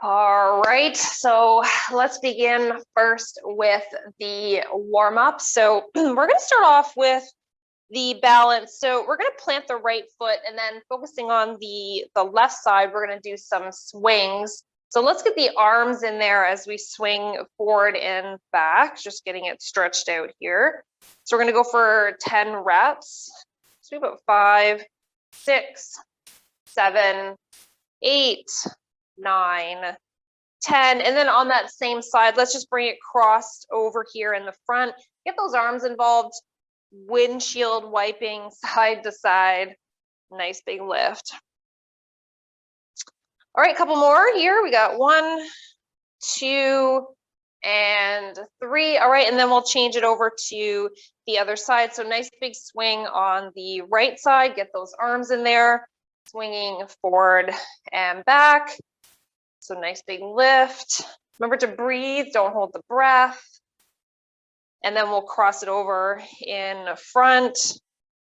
All right, so let's begin first with the warm-up. So we're going to start off with the balance. So we're going to plant the right foot, and then focusing on the left side, we're going to do some swings. So let's get the arms in there as we swing forward and back, just getting it stretched out here. So we're going to go for 10 reps. So we have about 5, 6, 7, 8, 9, 10. And then on that same side, let's just bring it crossed over here in the front. Get those arms involved, windshield wiping side to side. Nice big lift. All right, a couple more here. We got 1, 2, and 3. All right, and then we'll change it over to the other side. So nice big swing on the right side. Get those arms in there, swinging forward and back. So nice big lift. Remember to breathe, don't hold the breath. And then we'll cross it over in front.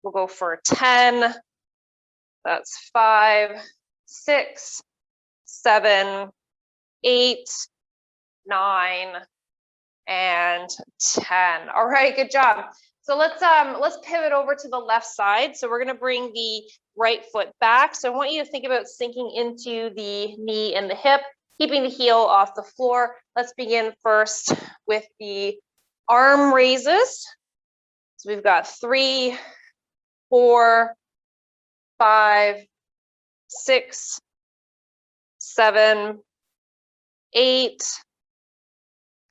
We'll go for 10. That's 5, 6, 7, 8, 9, and 10. All right, good job. So let's pivot over to the left side. So we're going to bring the right foot back. So I want you to think about sinking into the knee and the hip, keeping the heel off the floor. Let's begin first with the arm raises. So we've got 3, 4, 5, 6, 7, 8,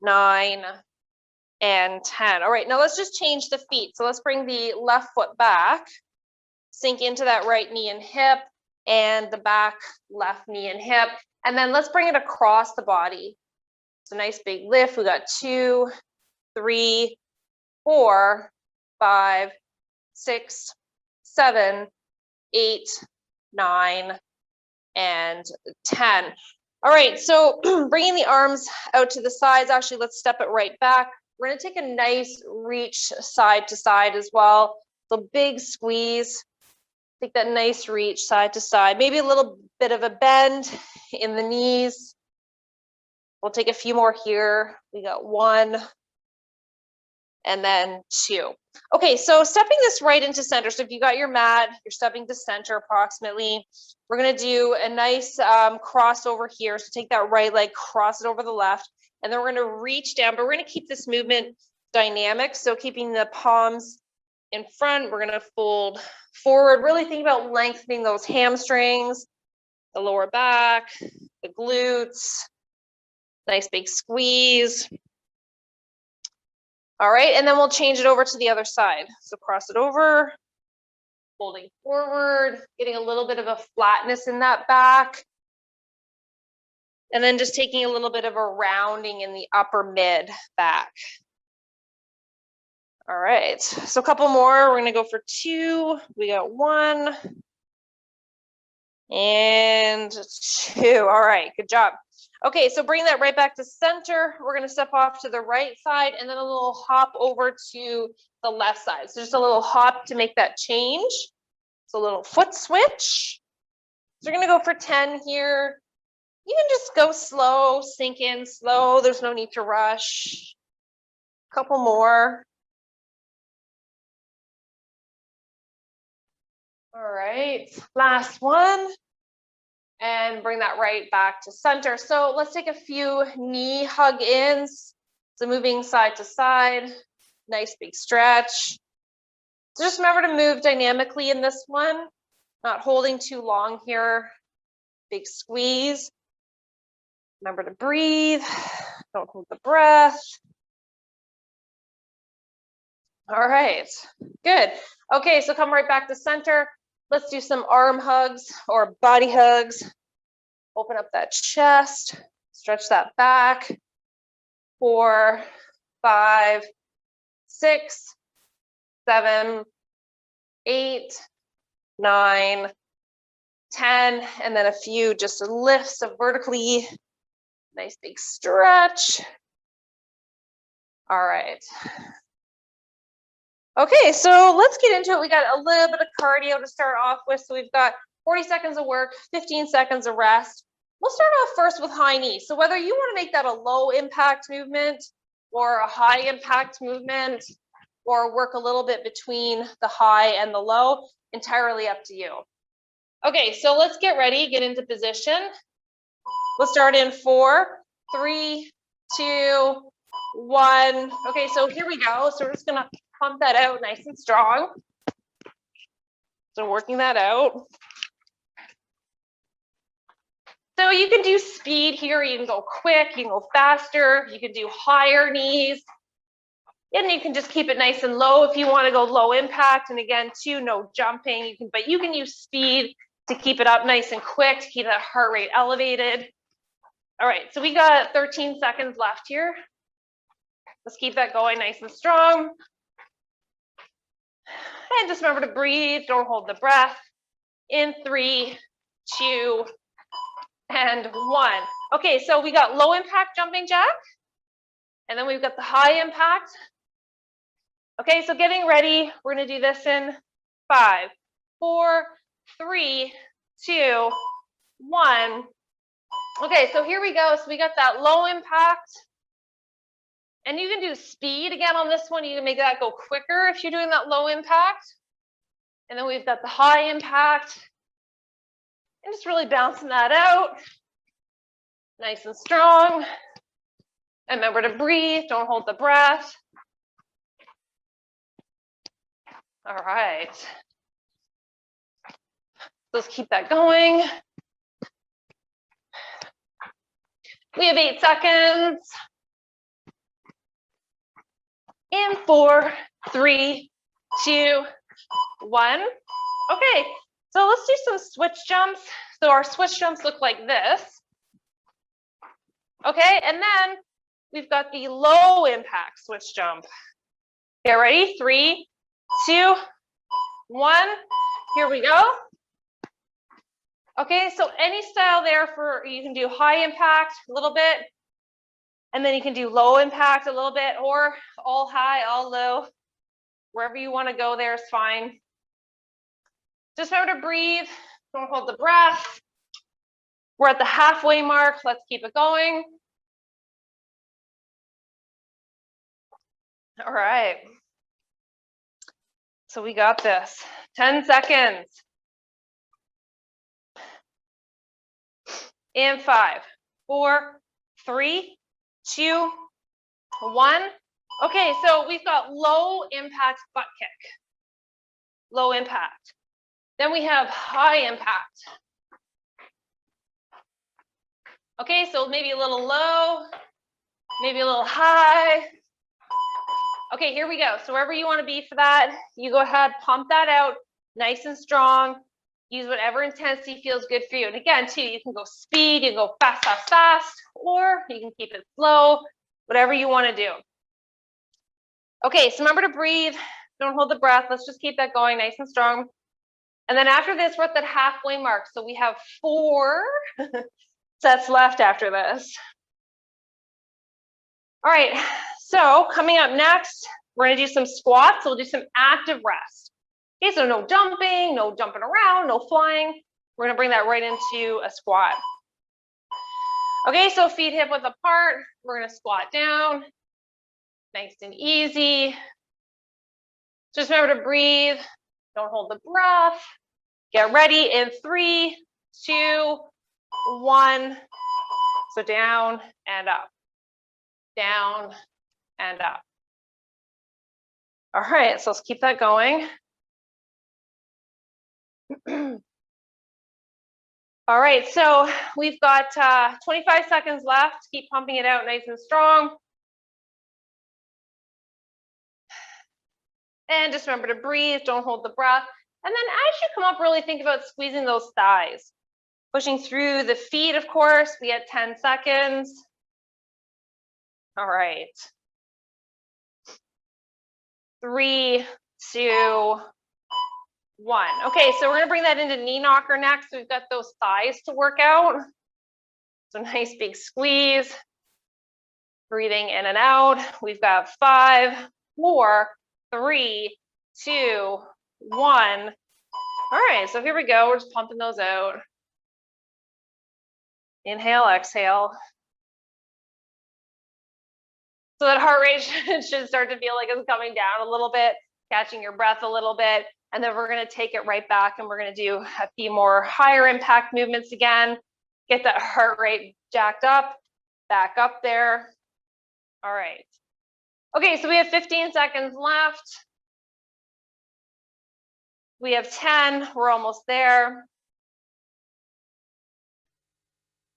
9, and 10. All right, now let's just change the feet. So let's bring the left foot back, sink into that right knee and hip, and the back left knee and hip. And then let's bring it across the body. So nice big lift. We got 2, 3, 4, 5, 6, 7, 8, 9, and 10. All right, so bringing the arms out to the sides. Actually, let's step it right back. We're going to take a nice reach side to side as well. So big squeeze. Take that nice reach side to side. Maybe a little bit of a bend in the knees. We'll take a few more here. We got 1 and then 2. Okay, so stepping this right into center. So if you got your mat, you're stepping to center approximately. We're going to do a nice crossover here. So take that right leg, cross it over the left, and then we're going to reach down, but we're going to keep this movement dynamic. So keeping the palms in front, we're going to fold forward. Really think about lengthening those hamstrings, the lower back, the glutes. Nice big squeeze. All right, and then we'll change it over to the other side. So cross it over, folding forward, getting a little bit of a flatness in that back. And then just taking a little bit of a rounding in the upper mid back. All right, so a couple more. We're gonna go for 2. We got 1 and 2. All right, good job. Okay, so bring that right back to center. We're going to step off to the right side and then a little hop over to the left side. So just a little hop to make that change. So a little foot switch. So we're going to go for 10 here. You can just go slow, sink in slow. There's no need to rush. A couple more. All right, last one. And bring that right back to center. So let's take a few knee hug ins. So moving side to side, nice big stretch. So just remember to move dynamically in this one, not holding too long here. Big squeeze. Remember to breathe, don't hold the breath. All right, good. Okay, so come right back to center. Let's do some arm hugs or body hugs. Open up that chest, stretch that back. 4, 5, 6, 7, 8, 9, 10, and then a few just lifts of vertically. Nice big stretch. All right. Okay, so let's get into it. We got a little bit of cardio to start off with. So we've got 40 seconds of work, 15 seconds of rest. We'll start off first with high knee. So whether you want to make that a low impact movement or a high impact movement, or work a little bit between the high and the low, entirely up to you. Okay, so let's get ready, get into position. We'll start in 4, 3, 2, 1. Okay, so here we go. So we're just gonna pump that out nice and strong. So working that out. So you can do speed here, you can go quick, you can go faster, you can do higher knees, and you can just keep it nice and low if you want to go low impact. And again, too, no jumping. But you can use speed to keep it up nice and quick, to keep that heart rate elevated. All right, so we got 13 seconds left here. Let's keep that going nice and strong. And just remember to breathe, don't hold the breath. In 3, 2, and 1. Okay, so we got low impact jumping jack, and then we've got the high impact. Okay, so getting ready, we're gonna do this in 5, 4, 3, 2, 1. Okay, so here we go. So we got that low impact, and you can do speed again on this one. You can make that go quicker if you're doing that low impact. And then we've got the high impact, and just really bouncing that out nice and strong. And remember to breathe, don't hold the breath. All right, let's keep that going. We have 8 seconds. In 4, 3, 2, 1. Okay, so let's do some switch jumps. So our switch jumps look like this. Okay, and then we've got the low impact switch jump. Okay, ready? 3, 2, 1. Here we go. Okay, so any style there for, you can do high impact a little bit, and then you can do low impact a little bit, or all high, all low. Wherever you want to go there is fine. Just remember to breathe, don't hold the breath. We're at the halfway mark, let's keep it going. All right. So we got this, 10 seconds. In 5, 4, 3, 2, 1. Okay, so we've got low impact butt kick. Low impact. Then we have high impact. Okay, so maybe a little low, maybe a little high. Okay, here we go. So wherever you want to be for that, you go ahead, pump that out nice and strong. Use whatever intensity feels good for you. And again, too, you can go speed, you can go fast, fast, fast, or you can keep it slow, whatever you want to do. Okay, so remember to breathe. Don't hold the breath. Let's just keep that going nice and strong. And then after this, we're at that halfway mark. So we have 4 sets left after this. All right, so coming up next, we're gonna do some squats. So we'll do some active rest. Okay, so no jumping, no jumping around, no flying. We're gonna bring that right into a squat. Okay, so feet hip width apart. We're gonna squat down, nice and easy. Just remember to breathe. Don't hold the breath. Get ready in 3, 2, 1. So down and up, down and up. All right, so let's keep that going. All right, so we've got 25 seconds left. Keep pumping it out nice and strong. And just remember to breathe, don't hold the breath. And then as you come up, really think about squeezing those thighs. Pushing through the feet, of course. We had 10 seconds. All right. 3, 2, 1. Okay, so we're gonna bring that into knee knocker next. We've got those thighs to work out. So nice big squeeze. Breathing in and out. We've got 5, 4, 3, 2, 1. All right, so here we go. We're just pumping those out. Inhale, exhale. So that heart rate should start to feel like it's coming down a little bit, catching your breath a little bit. And then we're going to take it right back and we're going to do a few more higher impact movements again. Get that heart rate jacked up, back up there. All right. Okay, so we have 15 seconds left. We have 10, we're almost there.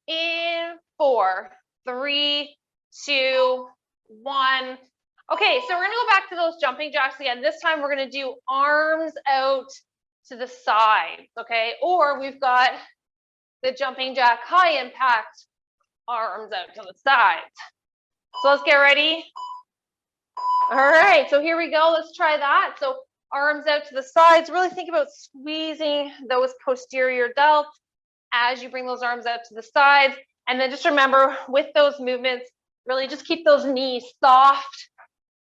In 4, 3, 2, 1. Okay, so we're gonna go back to those jumping jacks again. This time we're gonna do arms out to the sides, okay? Or we've got the jumping jack high impact, arms out to the sides. So let's get ready. All right, so here we go, let's try that. So arms out to the sides, really think about squeezing those posterior delts as you bring those arms out to the sides. And then just remember with those movements, really just keep those knees soft.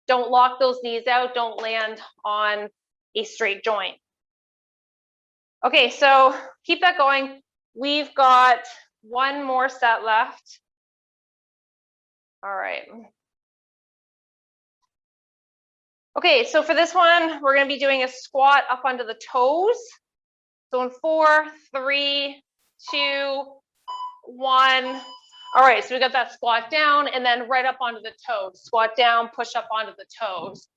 Don't lock those knees out. Don't land on a straight joint. Okay, so keep that going. We've got one more set left. All right. Okay, so for this one, we're going to be doing a squat up onto the toes. So in 4, 3, 2, 1. All right, so we got that squat down and then right up onto the toes. Squat down, push up onto the toes.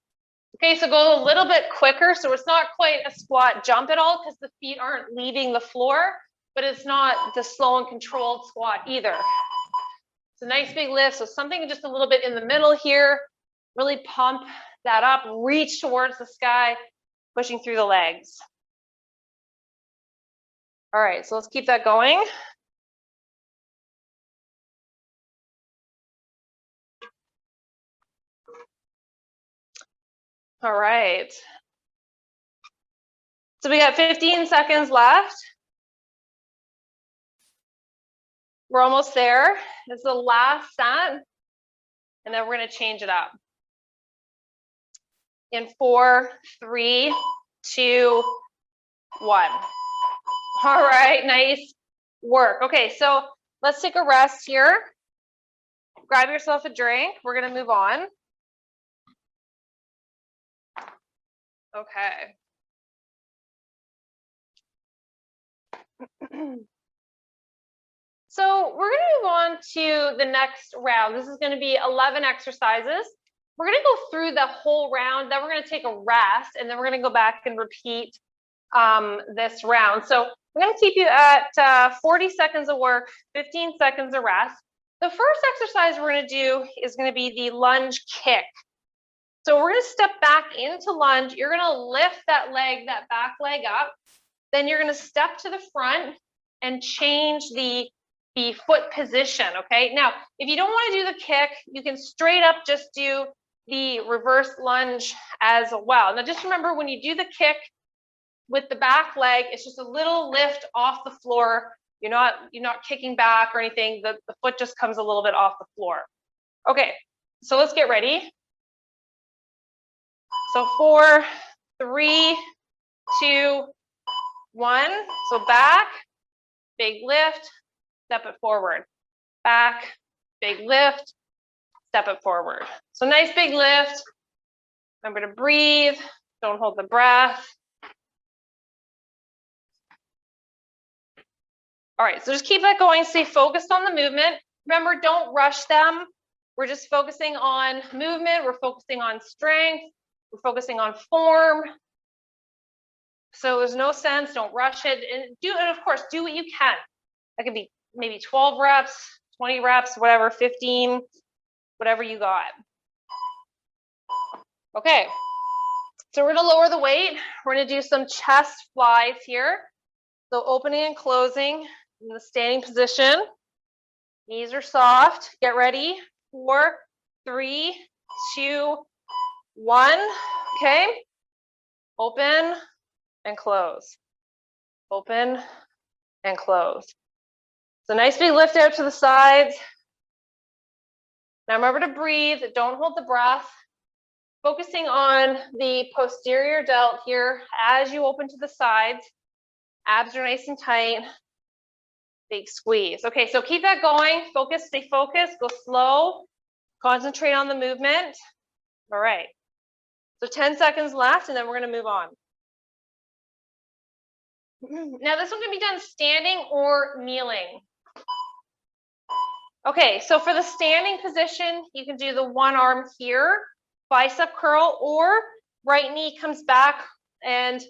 Okay, so go a little bit quicker. So it's not quite a squat jump at all because the feet aren't leaving the floor, but it's not the slow and controlled squat either. It's a nice big lift. So something just a little bit in the middle here. Really pump that up, reach towards the sky, pushing through the legs. All right, so let's keep that going. All right. So we got 15 seconds left. We're almost there. This is the last set. And then we're going to change it up. In 4, 3, 2, 1. All right, nice work. Okay, so let's take a rest here. Grab yourself a drink. We're going to move on. Okay. So we're going to move on to the next round. This is going to be 11 exercises. We're going to go through the whole round, then we're going to take a rest, and then we're going to go back and repeat this round. So we're going to keep you at 40 seconds of work, 15 seconds of rest. The first exercise we're going to do is going to be the lunge kick. So we're going to step back into lunge. You're going to lift that leg, that back leg up. Then you're going to step to the front and change the foot position, okay? Now, if you don't want to do the kick, you can straight up just do the reverse lunge as well. Now, just remember when you do the kick with the back leg, it's just a little lift off the floor. You're not kicking back or anything. The foot just comes a little bit off the floor. Okay, so let's get ready. So 4, 3, 2, 1. So back, big lift, step it forward. Back, big lift, step it forward. So nice big lift. Remember to breathe. Don't hold the breath. All right, so just keep that going. Stay focused on the movement. Remember, don't rush them. We're just focusing on movement. We're focusing on strength. We're focusing on form. So there's no sense, don't rush it. And of course, do what you can. That could be maybe 12 reps, 20 reps, whatever, 15, whatever you got. Okay, so we're gonna lower the weight. We're gonna do some chest flies here. So opening and closing in the standing position. Knees are soft. Get ready. 4, 3, 2, 1. Okay. Open and close. Open and close. So nice big lift out to the sides. Now remember to breathe. Don't hold the breath. Focusing on the posterior delt here as you open to the sides. Abs are nice and tight. Big squeeze. Okay, so keep that going. Focus, stay focused, go slow. Concentrate on the movement. All right. So 10 seconds left, and then we're going to move on. Now, this one can be done standing or kneeling. Okay, so for the standing position, you can do the one arm here, bicep curl, or right knee comes back and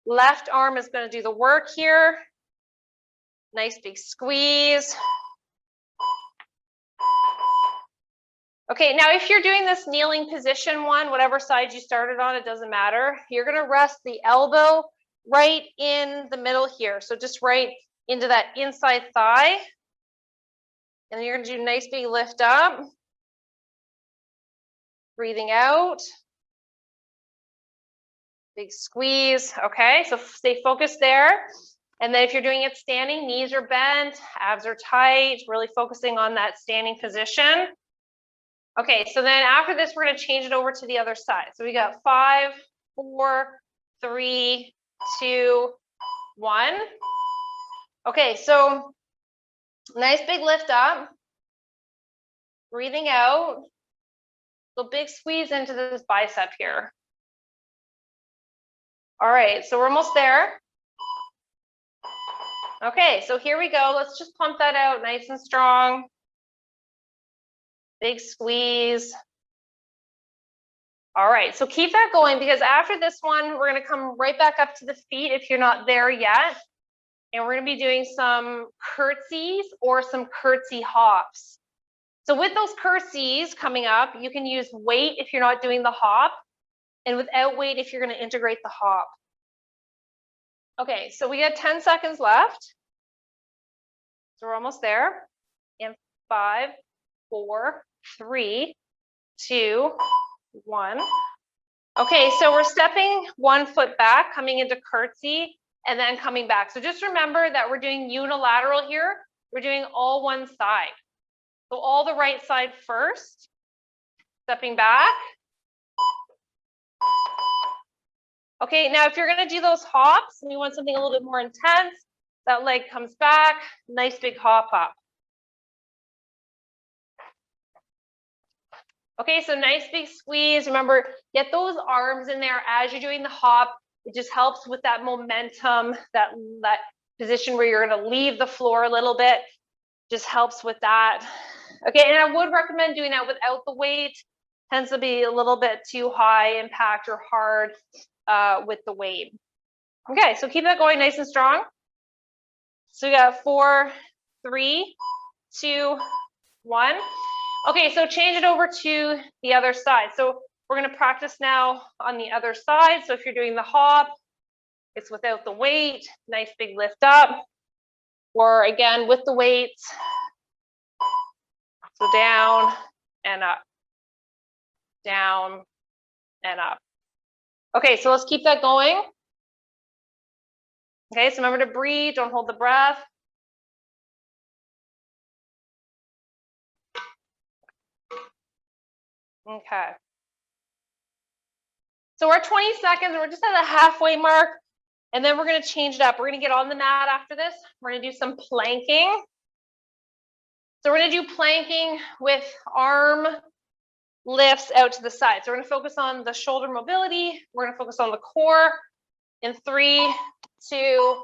left arm is going to do the work here. Nice big squeeze. Okay, now if you're doing this kneeling position one, whatever side you started on, it doesn't matter. You're going to rest the elbow right in the middle here. So just right into that inside thigh. And then you're going to do a nice big lift up. Breathing out. Big squeeze. Okay, so stay focused there. And then if you're doing it standing, knees are bent, abs are tight, really focusing on that standing position. Okay, so then after this, we're going to change it over to the other side. So we got 5, 4, 3, 2, 1. Okay, so nice big lift up. Breathing out. So big squeeze into this bicep here. All right, so we're almost there. Okay, so here we go. Let's just pump that out nice and strong. Big squeeze. All right, so keep that going because after this one, we're going to come right back up to the feet if you're not there yet. And we're going to be doing some curtsies or some curtsy hops. So with those curtsies coming up, you can use weight if you're not doing the hop, and without weight if you're going to integrate the hop. Okay, so we got 10 seconds left. So we're almost there. And 5, 4, 3, 2, 1. Okay, so we're stepping 1 foot back, coming into curtsy, and then coming back. So just remember that we're doing unilateral here. We're doing all one side. So all the right side first, stepping back. Okay, now if you're going to do those hops and you want something a little bit more intense, that leg comes back, nice big hop up. Okay, so nice big squeeze. Remember, get those arms in there as you're doing the hop. It just helps with that momentum, that position where you're going to leave the floor a little bit. Just helps with that. Okay, and I would recommend doing that without the weight. Tends to be a little bit too high impact or hard with the weight. Okay, so keep that going nice and strong. So we got 4, 3, 2, 1. Okay, so change it over to the other side. So we're going to practice now on the other side. So if you're doing the hop, it's without the weight, nice big lift up. Or again, with the weights. So down and up, down and up. Okay, so let's keep that going. Okay, so remember to breathe, don't hold the breath. Okay. So we're 20 seconds, we're just at the halfway mark, and then we're going to change it up. We're going to get on the mat after this. We're going to do some planking. So we're going to do planking with arm lifts out to the side. So we're going to focus on the shoulder mobility. We're going to focus on the core in 3, 2,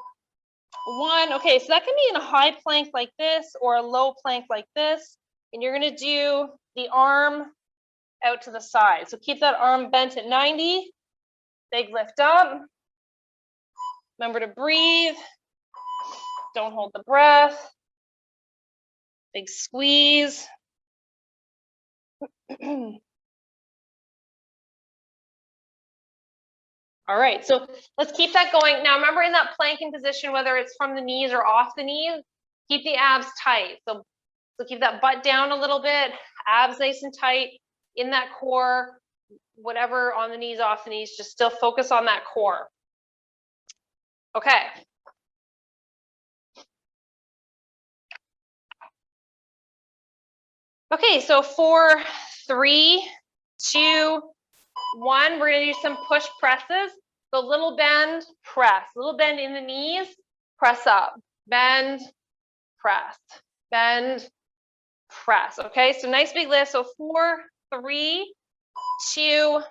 1. Okay, so that can be in a high plank like this or a low plank like this. And you're going to do the arm out to the side. So keep that arm bent at 90. Big lift up. Remember to breathe. Don't hold the breath. Big squeeze. All right, so let's keep that going. Now remember in that planking position, whether it's from the knees or off the knees, keep the abs tight. So keep that butt down a little bit, abs nice and tight in that core, whatever on the knees, off the knees, just still focus on that core. Okay. Okay, so 4, 3, 2, 1, we're going to do some push presses. So little bend, press, little bend in the knees, press up, bend, press, bend, press. Okay, so nice big lift. So 4, 3, 2,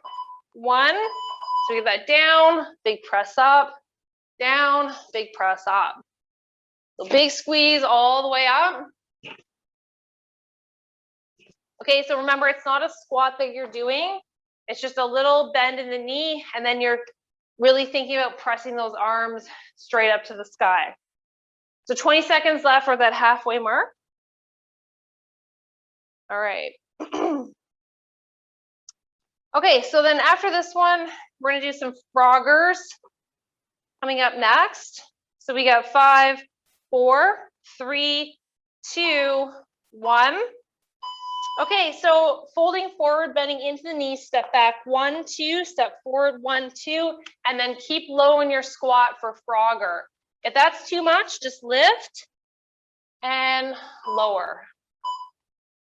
1. So get that down, big press up, down, big press up. So big squeeze all the way up. Okay, so remember, it's not a squat that you're doing. It's just a little bend in the knee, and then you're really thinking about pressing those arms straight up to the sky. So 20 seconds left for that halfway mark. All right. Okay, so then after this one, we're gonna do some froggers coming up next. So we got 5, 4, 3, 2, 1. Okay, so folding forward, bending into the knee, step back, 1, 2, step forward, 1, 2, and then keep low in your squat for frogger. If that's too much, just lift and lower.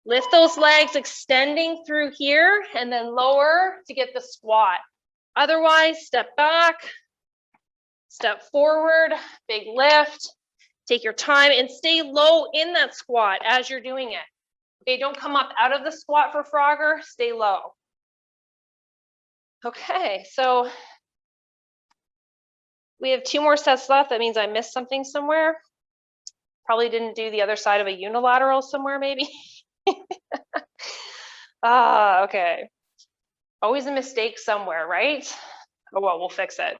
Lift those legs, extending through here, and then lower to get the squat. Otherwise, step back, step forward, big lift, take your time, and stay low in that squat as you're doing it. Okay, don't come up out of the squat for frogger, stay low. Okay, so we have 2 more sets left. That means I missed something somewhere. Probably didn't do the other side of a unilateral somewhere, maybe. Okay. Always a mistake somewhere, right? Oh, well, we'll fix it.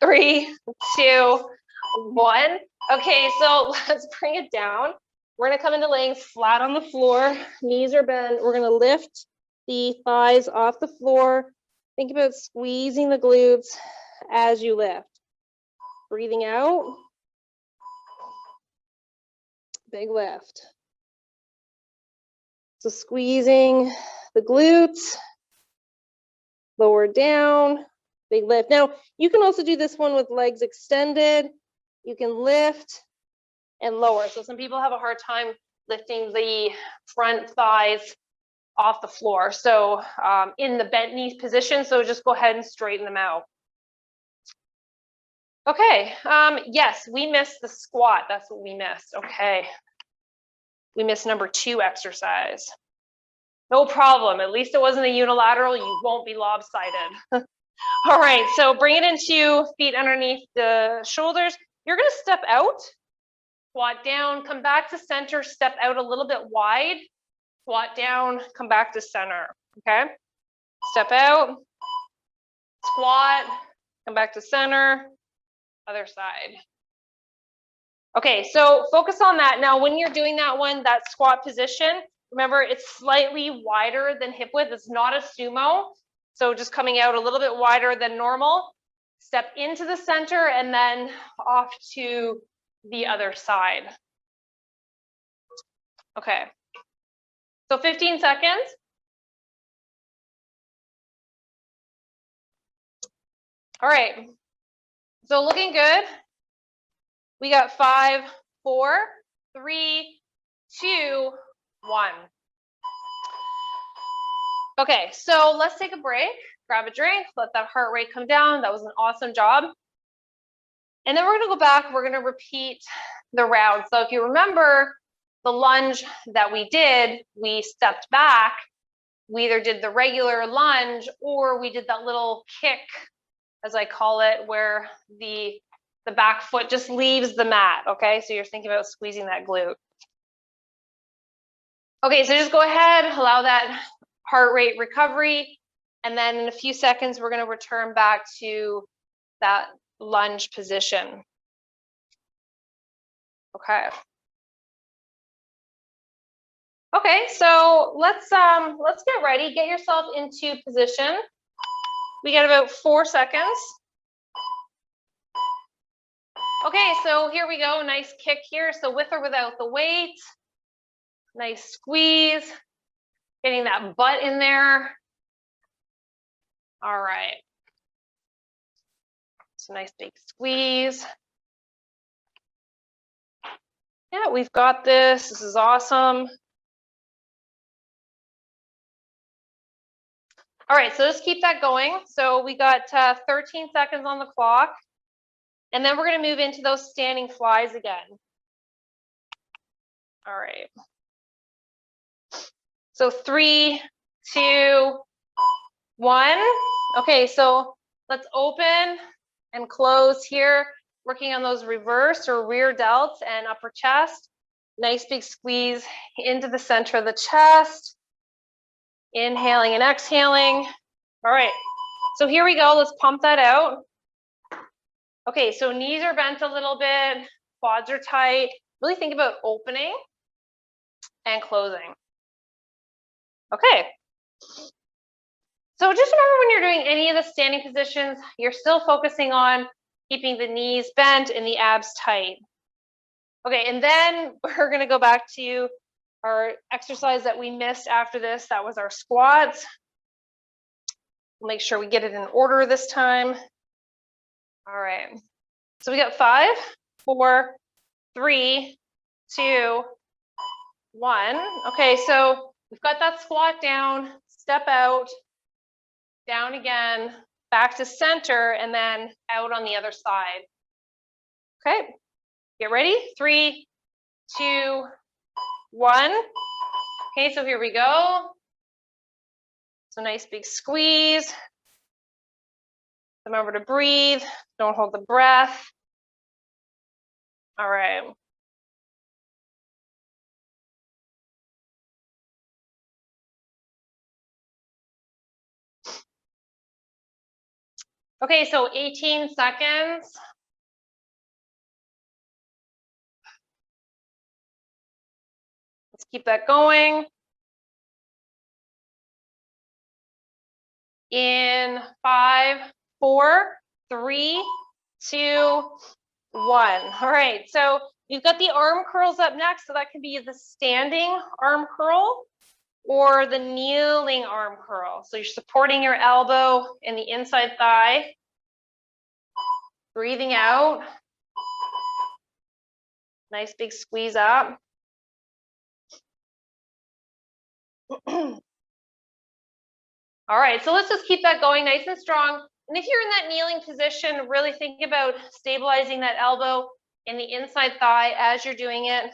3, 2, 1. Okay, so let's bring it down. We're gonna come into laying flat on the floor. Knees are bent. We're gonna lift the thighs off the floor. Think about squeezing the glutes as you lift. Breathing out. Big lift. So squeezing the glutes, lower down, big lift. Now, you can also do this one with legs extended. You can lift and lower. So some people have a hard time lifting the front thighs off the floor. So in the bent knee position, so just go ahead and straighten them out. Okay, yes, we missed the squat. That's what we missed. Okay. We missed number 2 exercise. No problem. At least it wasn't a unilateral. You won't be lopsided. All right, so bring it into feet underneath the shoulders. You're going to step out, squat down, come back to center, step out a little bit wide, squat down, come back to center. Okay, step out, squat, come back to center, other side. Okay, so focus on that. Now, when you're doing that one, that squat position, remember it's slightly wider than hip width. It's not a sumo. So just coming out a little bit wider than normal. Step into the center and then off to the other side. Okay, so 15 seconds. All right, so looking good. We got 5, 4, 3, 2, 1. Okay, so let's take a break, grab a drink, let that heart rate come down. That was an awesome job. And then we're gonna go back, we're gonna repeat the round. So if you remember the lunge that we did, we stepped back. We either did the regular lunge or we did that little kick, as I call it, where the back foot just leaves the mat, okay? So you're thinking about squeezing that glute. Okay, so just go ahead, allow that heart rate recovery, and then in a few seconds, we're gonna return back to that lunge position. Okay. Okay, so let's get ready, get yourself into position. We got about 4 seconds. Okay, so here we go, nice kick here. So with or without the weight, nice squeeze, getting that butt in there. All right. So nice big squeeze. Yeah, we've got this. This is awesome. All right, so just keep that going. So we got 13 seconds on the clock. And then we're going to move into those standing flies again. All right. So 3, 2, 1. Okay, so let's open and close here, working on those reverse or rear delts and upper chest. Nice big squeeze into the center of the chest. Inhaling and exhaling. All right, so here we go. Let's pump that out. Okay, so knees are bent a little bit, quads are tight. Really think about opening and closing. Okay. So just remember when you're doing any of the standing positions, you're still focusing on keeping the knees bent and the abs tight. Okay, and then we're going to go back to our exercise that we missed after this. That was our squats. We'll make sure we get it in order this time. All right. So we got 5, 4, 3, 2, 1. Okay, so we've got that squat down, step out, down again, back to center, and then out on the other side. Okay, get ready. 3, 2, 1. Okay, so here we go. So nice big squeeze. Remember to breathe. Don't hold the breath. All right. Okay, so 18 seconds. Let's keep that going. In 5, 4, 3, 2, 1. All right, so you've got the arm curls up next, so that can be the standing arm curl or the kneeling arm curl. So you're supporting your elbow in the inside thigh, breathing out. Nice big squeeze up. All right, so let's just keep that going nice and strong. And if you're in that kneeling position, really think about stabilizing that elbow in the inside thigh as you're doing it.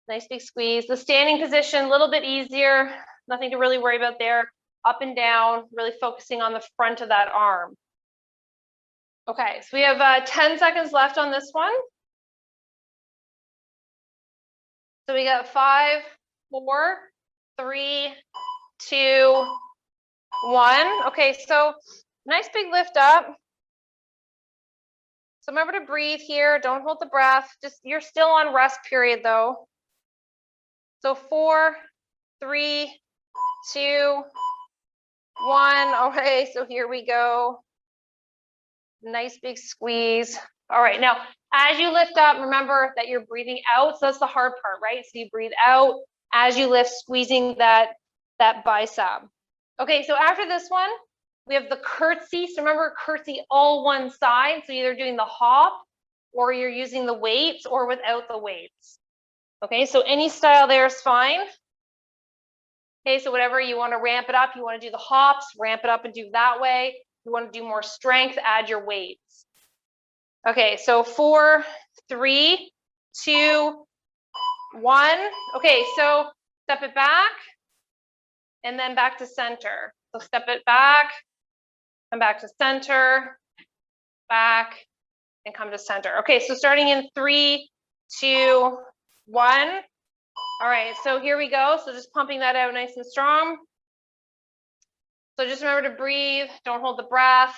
Nice big squeeze. The standing position, a little bit easier. Nothing to really worry about there. Up and down, really focusing on the front of that arm. Okay, so we have 10 seconds left on this one. So we got 5, 4, 3, 2, 1. Okay, so nice big lift up. So remember to breathe here. Don't hold the breath. Just, you're still on rest period though. So 4, 3, 2, 1. Okay, so here we go. Nice big squeeze. All right, now as you lift up, remember that you're breathing out. So that's the hard part, right? So you breathe out as you lift, squeezing that bicep. Okay, so after this one, we have the curtsy. So remember, curtsy all one side. So either doing the hop or you're using the weights or without the weights. Okay, so any style there is fine. Okay, so whatever you want to ramp it up, you want to do the hops, ramp it up and do that way. You want to do more strength, add your weights. Okay, so 4, 3, 2, 1. Okay, so step it back and then back to center. So step it back and back to center, back and come to center. Okay, so starting in 3, 2, 1. All right, so here we go. So just pumping that out nice and strong. So just remember to breathe, don't hold the breath.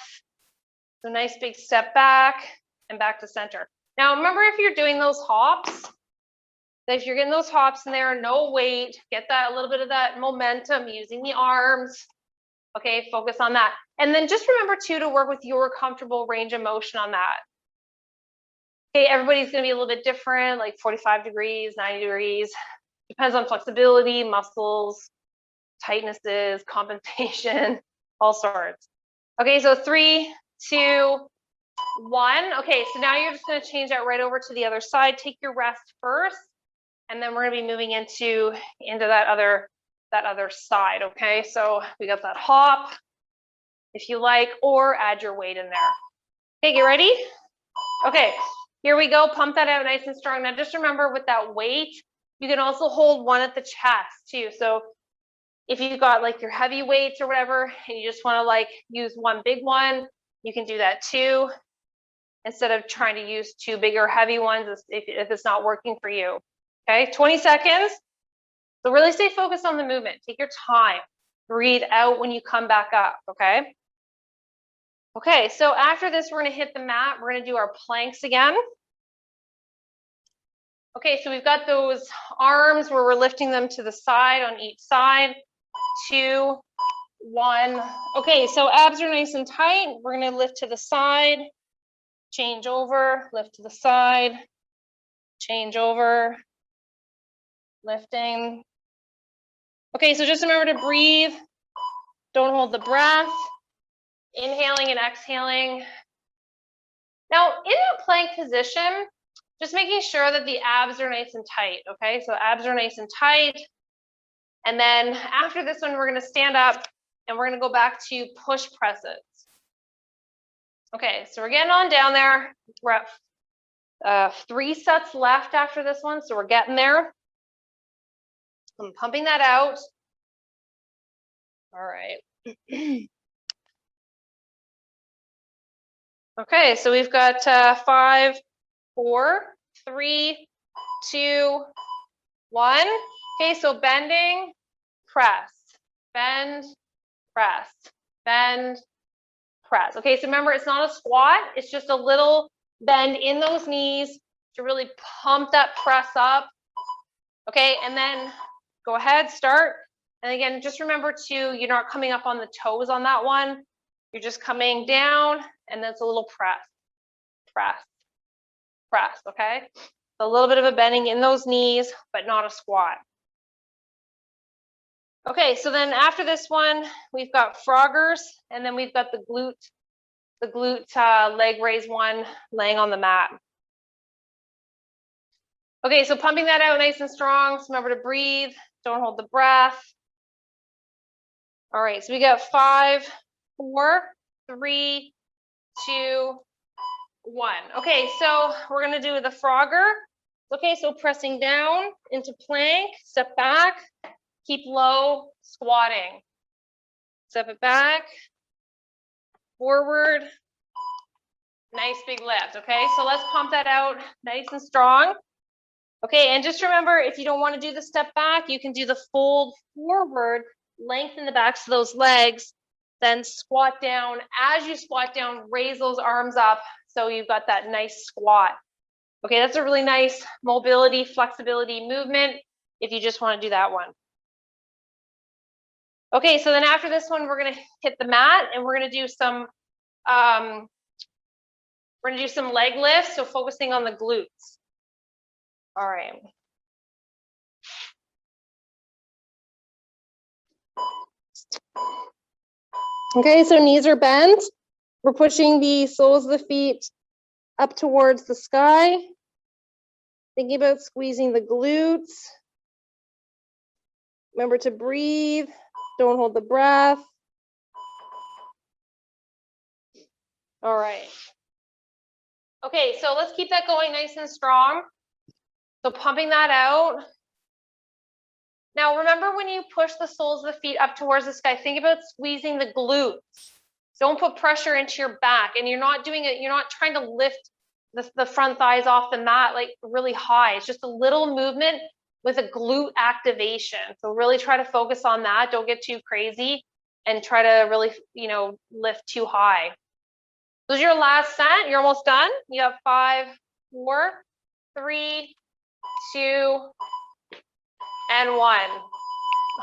So nice big step back and back to center. Now remember, if you're doing those hops, that if you're getting those hops in there, no weight, get that a little bit of that momentum using the arms. Okay, focus on that. And then just remember too to work with your comfortable range of motion on that. Okay, everybody's gonna be a little bit different, like 45 degrees, 90 degrees. Depends on flexibility, muscles, tightnesses, compensation, all sorts. Okay, so 3, 2, 1. Okay, so now you're just going to change that right over to the other side. Take your rest first, and then we're going to be moving into that other side. Okay, so we got that hop, if you like, or add your weight in there. Okay, get ready. Okay, Here we go, pump that out nice and strong. Now just remember with that weight, you can also hold one at the chest too. So if you've got like your heavy weights or whatever, and you just wanna like use one big one, you can do that too, instead of trying to use two bigger heavy ones if it's not working for you. Okay, 20 seconds. So really stay focused on the movement. Take your time. Breathe out when you come back up, okay? Okay, so after this, we're gonna hit the mat. We're gonna do our planks again. Okay, so we've got those arms where we're lifting them to the side on each side. 2, 1. Okay, so abs are nice and tight. We're gonna lift to the side, change over, lift to the side, change over, lifting. Okay, so just remember to breathe. Don't hold the breath. Inhaling and exhaling. Now, in a plank position, just making sure that the abs are nice and tight, okay? So abs are nice and tight. And then after this one, we're gonna stand up and we're gonna go back to push presses. Okay, so we're getting on down there. We're at 3 sets left after this one, so we're getting there. I'm pumping that out. All right. Okay, so we've got 5, 4, 3, 2, 1. Okay, so bending, press, bend, press, bend, press. Okay, so remember, it's not a squat. It's just a little bend in those knees to really pump that press up. Okay, and then go ahead, start. And again, just remember too, you're not coming up on the toes on that one. You're just coming down, and that's a little press, press, press, okay? So a little bit of a bending in those knees, but not a squat. Okay, so then after this one, we've got froggers, and then we've got the glute leg raise one laying on the mat. Okay, so pumping that out nice and strong. So remember to breathe, don't hold the breath. All right, so we got 5, 4, 3, 2, 1. Okay, so we're gonna do the frogger. Okay, so pressing down into plank, step back, keep low, squatting. Step it back, forward, nice big lift. Okay, so let's pump that out nice and strong. Okay, and just remember, if you don't want to do the step back, you can do the fold forward, lengthen the backs of those legs, then squat down. As you squat down, raise those arms up so you've got that nice squat. Okay, that's a really nice mobility, flexibility movement if you just want to do that one. Okay, so then after this one, we're going to hit the mat and we're going to do some leg lifts, so focusing on the glutes. All right. Okay, so knees are bent. We're pushing the soles of the feet up towards the sky. Thinking about squeezing the glutes. Remember to breathe. Don't hold the breath. All right. Okay, so let's keep that going nice and strong. So pumping that out. Now remember, when you push the soles of the feet up towards the sky, think about squeezing the glutes. Don't put pressure into your back, and you're not doing it, you're not trying to lift the front thighs off the mat like really high. It's just a little movement with a glute activation. So really try to focus on that. Don't get too crazy and try to really, lift too high. This is your last set. You're almost done. You have 5, 4, 3, 2, and 1.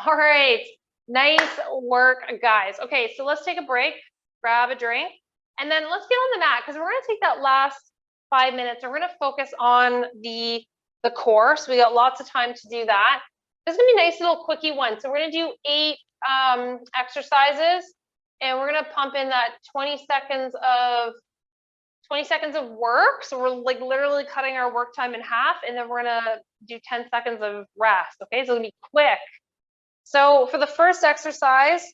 All right. Nice work, guys. Okay, so let's take a break, grab a drink, and then let's get on the mat because we're going to take that last 5 minutes. We're going to focus on the core. So we got lots of time to do that. This is going to be a nice little quickie one. So we're going to do 8 exercises, and we're going to pump in that 20 seconds of work. So we're like literally cutting our work time in half, and then we're going to do 10 seconds of rest. Okay, so it's going to be quick. So for the first exercise,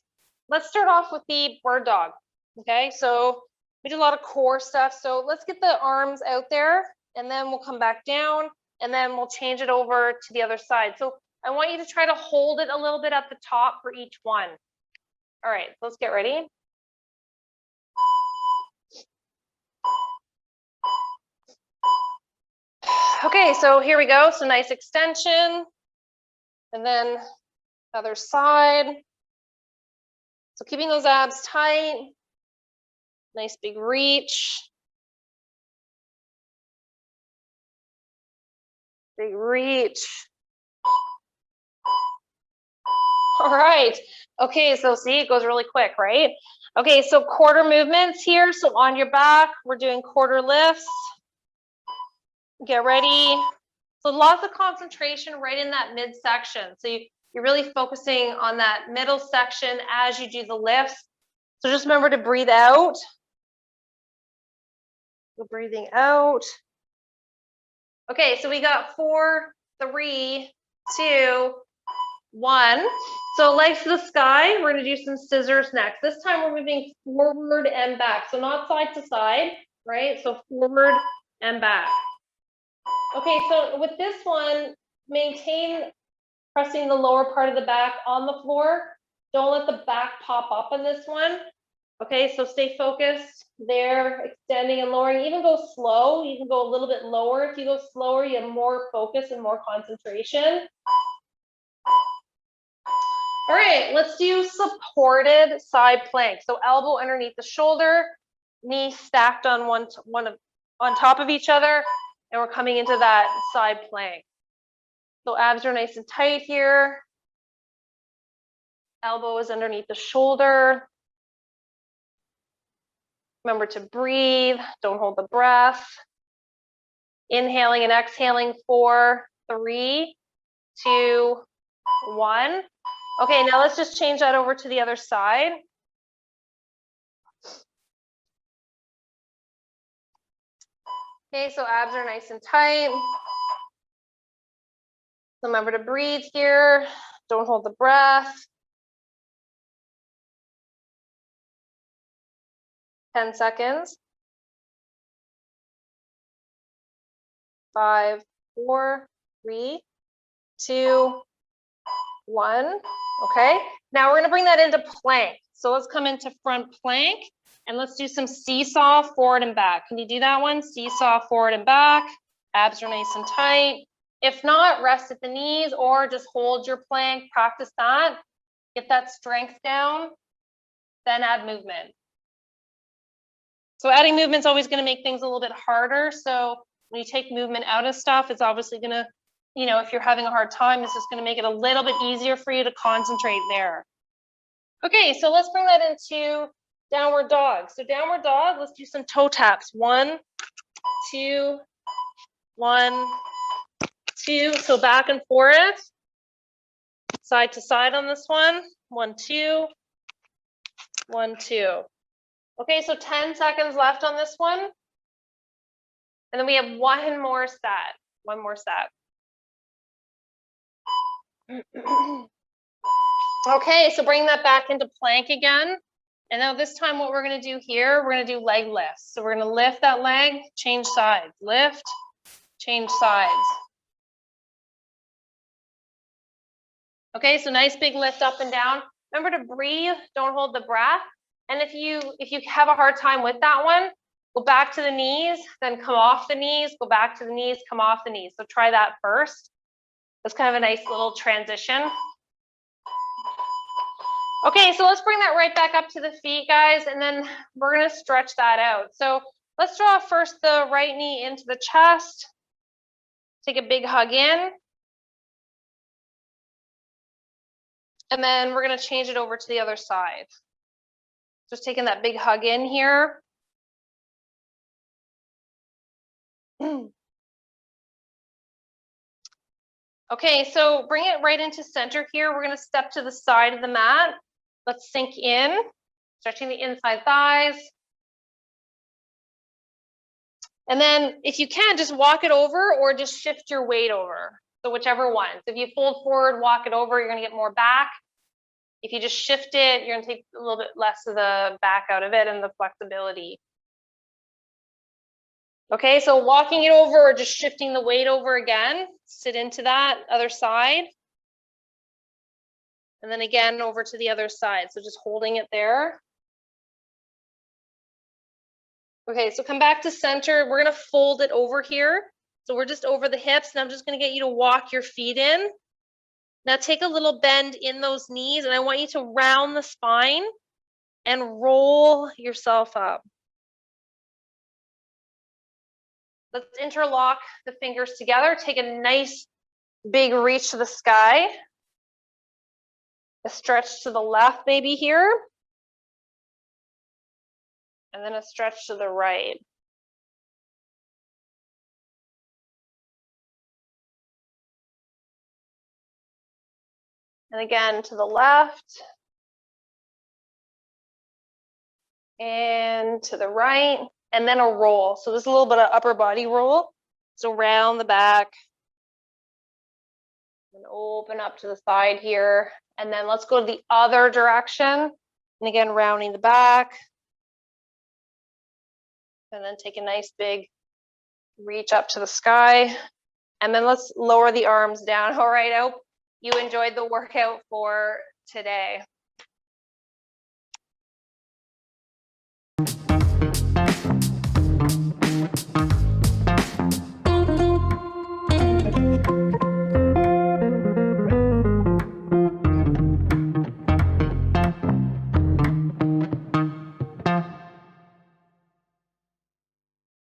let's start off with the bird dog. Okay, so we did a lot of core stuff. So let's get the arms out there and then we'll come back down, and then we'll change it over to the other side. So I want you to try to hold it a little bit at the top for each one. All right, so let's get ready. Okay, so here we go. So nice extension, and then other side. So keeping those abs tight, nice big reach. Big reach. All right. Okay, so see, it goes really quick, right? Okay, so quarter movements here. So on your back, we're doing quarter lifts. Get ready. So lots of concentration right in that midsection. So you're really focusing on that middle section as you do the lifts. So just remember to breathe out. We're breathing out. Okay, so we got 4, 3, 2, 1. So legs to the sky. We're going to do some scissors next. This time we're moving forward and back. So not side to side, right? So forward and back. Okay, so with this one, maintain pressing the lower part of the back on the floor. Don't let the back pop up on this one. Okay, so stay focused there, extending and lowering. Even go slow. You can go a little bit lower. If you go slower, you have more focus and more concentration. All right, let's do supported side plank. So elbow underneath the shoulder, knee stacked on on top of each other, and we're coming into that side plank. So abs are nice and tight here. Elbow is underneath the shoulder. Remember to breathe, don't hold the breath. Inhaling and exhaling, 4, 3, 2, 1. Okay, now let's just change that over to the other side. Okay, so abs are nice and tight. Remember to breathe here. Don't hold the breath. 10 seconds. 5, 4, 3, 2, 1. Okay, now we're going to bring that into plank. So let's come into front plank and let's do some seesaw forward and back. Can you do that one? Seesaw forward and back. Abs are nice and tight. If not, rest at the knees or just hold your plank. Practice that. Get that strength down. Then add movement. So adding movement is always going to make things a little bit harder. So when you take movement out of stuff, it's obviously going to, you know, if you're having a hard time, it's just going to make it a little bit easier for you to concentrate there. Okay, so let's bring that into downward dog. So downward dog, let's do some toe taps. 1, 2, 1, 2. So back and forth, side to side on this one. 1, 2, 1, 2. Okay, so 10 seconds left on this one. And then we have one more set. One more set. Okay, so bring that back into plank again. And now this time what we're going to do here, we're going to do leg lifts. So we're going to lift that leg, change sides. Lift, change sides. Okay, so nice big lift up and down. Remember to breathe, don't hold the breath. And if you have a hard time with that one, go back to the knees, then come off the knees, go back to the knees, come off the knees. So try that first. That's kind of a nice little transition. Okay, so let's bring that right back up to the feet, guys, and then we're going to stretch that out. So let's draw first the right knee into the chest. Take a big hug in. And then we're going to change it over to the other side. Just taking that big hug in here. Okay, so bring it right into center here. We're going to step to the side of the mat. Let's sink in, stretching the inside thighs. And then if you can, just walk it over or just shift your weight over. So whichever one. So if you fold forward, walk it over, you're going to get more back. If you just shift it, you're going to take a little bit less of the back out of it and the flexibility. Okay, so walking it over or just shifting the weight over again, sit into that other side. And then again, over to the other side. So just holding it there. Okay, so come back to center. We're gonna fold it over here. So we're just over the hips, and I'm just gonna get you to walk your feet in. Now take a little bend in those knees, and I want you to round the spine and roll yourself up. Let's interlock the fingers together. Take a nice big reach to the sky. A stretch to the left maybe here. And then a stretch to the right. And again to the left. And to the right. And then a roll. So there's a little bit of upper body roll. So round the back. And open up to the side here. And then let's go to the other direction. And again, rounding the back. And then take a nice big reach up to the sky. And then let's lower the arms down. All right, I hope you enjoyed the workout for today.